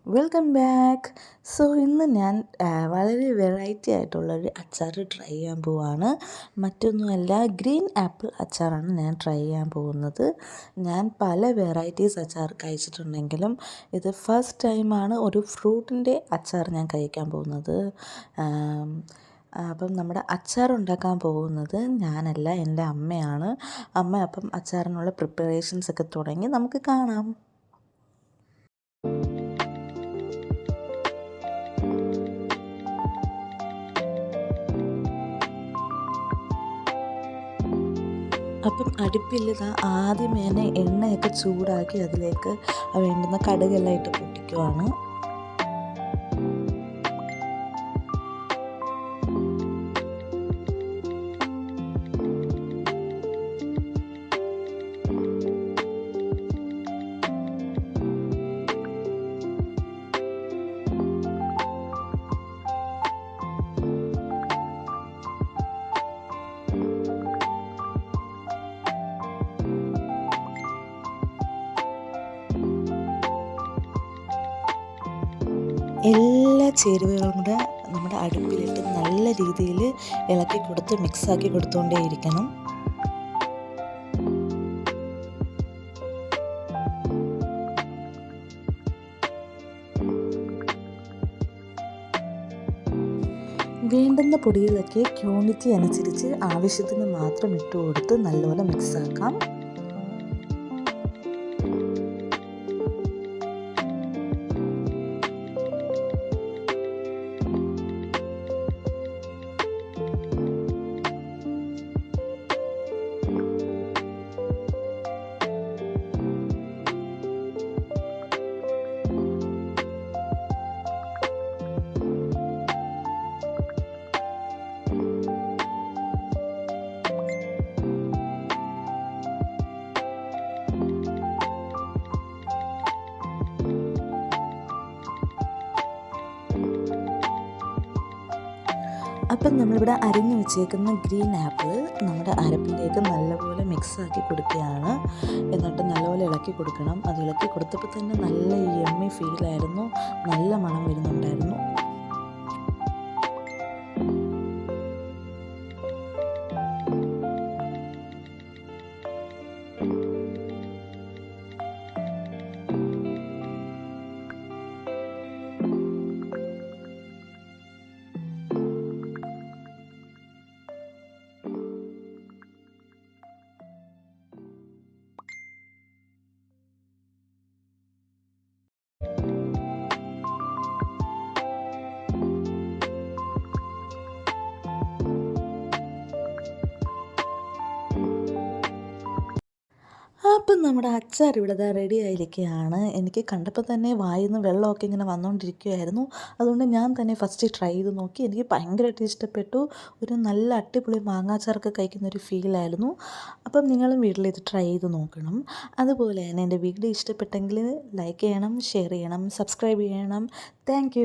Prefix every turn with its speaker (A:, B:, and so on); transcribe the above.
A: Welcome back. ഇന്ന് ഞാൻ വളരെ വെറൈറ്റി ആയിട്ടുള്ളൊരു അച്ചാർ ട്രൈ ചെയ്യാൻ പോവാണ്. മറ്റൊന്നുമല്ല, ഗ്രീൻ ആപ്പിൾ അച്ചാറാണ് ഞാൻ ട്രൈ ചെയ്യാൻ പോകുന്നത്. ഞാൻ പല വെറൈറ്റീസ് അച്ചാർ കഴിച്ചിട്ടുണ്ടെങ്കിലും ഇത് ഫസ്റ്റ് ടൈമാണ് ഒരു ഫ്രൂട്ടിൻ്റെ അച്ചാർ ഞാൻ കഴിക്കാൻ പോകുന്നത്. അപ്പം നമ്മുടെ അച്ചാർ ഉണ്ടാക്കാൻ പോകുന്നത് ഞാനല്ല, എൻ്റെ അമ്മയാണ്. അപ്പം അച്ചാറിനുള്ള പ്രിപ്പറേഷൻസ് ഒക്കെ തുടങ്ങി, നമുക്ക് കാണാം. അപ്പം അടുപ്പിൽ ആദ്യം തന്നെ എണ്ണയൊക്കെ ചൂടാക്കി അതിലേക്ക് വേണ്ടുന്ന കടുകെല്ലാം ഇട്ട് പൊട്ടിക്കുവാണ്. എല്ലാ ചേരുവകളും കൂടെ നമ്മുടെ അടുപ്പിലിട്ട് നല്ല രീതിയിൽ ഇളക്കി കൊടുത്ത് മിക്സാക്കി കൊടുത്തുകൊണ്ടേയിരിക്കണം. വേണ്ടുന്ന പൊടികളൊക്കെ ക്വാണ്ടിറ്റി അനുസരിച്ച് ആവശ്യത്തിന് മാത്രം ഇട്ട് കൊടുത്ത് നല്ലപോലെ മിക്സാക്കാം. അപ്പം നമ്മളിവിടെ അരിഞ്ഞു വെച്ചേക്കുന്ന ഗ്രീൻ ആപ്പിൾ നമ്മുടെ അരപ്പിലേക്ക് നല്ലപോലെ മിക്സാക്കി കൊടുക്കുകയാണ്. എന്നിട്ട് നല്ലപോലെ ഇളക്കി കൊടുക്കണം. അത് ഇളക്കി കൊടുത്തപ്പോൾ തന്നെ നല്ല യമ്മി ഫീലായിരുന്നു, നല്ല മണം വരുന്നുണ്ടായിരുന്നു. അപ്പം നമ്മുടെ അച്ചാർ ഇവിടെ റെഡി ആയിരിക്കുകയാണ്. എനിക്ക് കണ്ടപ്പോൾ തന്നെ വായിൽ നിന്ന് വെള്ളമൊക്കെ ഇങ്ങനെ വന്നുകൊണ്ടിരിക്കുകയായിരുന്നു. അതുകൊണ്ട് ഞാൻ തന്നെ ഫസ്റ്റ് ട്രൈ ചെയ്ത് നോക്കി. എനിക്ക് ഭയങ്കരമായിട്ട് ഇഷ്ടപ്പെട്ടു. ഒരു നല്ല അടിപൊളി മാങ്ങാച്ചാറൊക്കെ കഴിക്കുന്ന ഒരു ഫീലായിരുന്നു. അപ്പം നിങ്ങളും വീട്ടിൽ ഇത് ട്രൈ ചെയ്ത് നോക്കണം. അതുപോലെ തന്നെ എൻ്റെ വീഡിയോ ഇഷ്ടപ്പെട്ടെങ്കിൽ ലൈക്ക് ചെയ്യണം, ഷെയർ ചെയ്യണം, സബ്സ്ക്രൈബ് ചെയ്യണം. താങ്ക്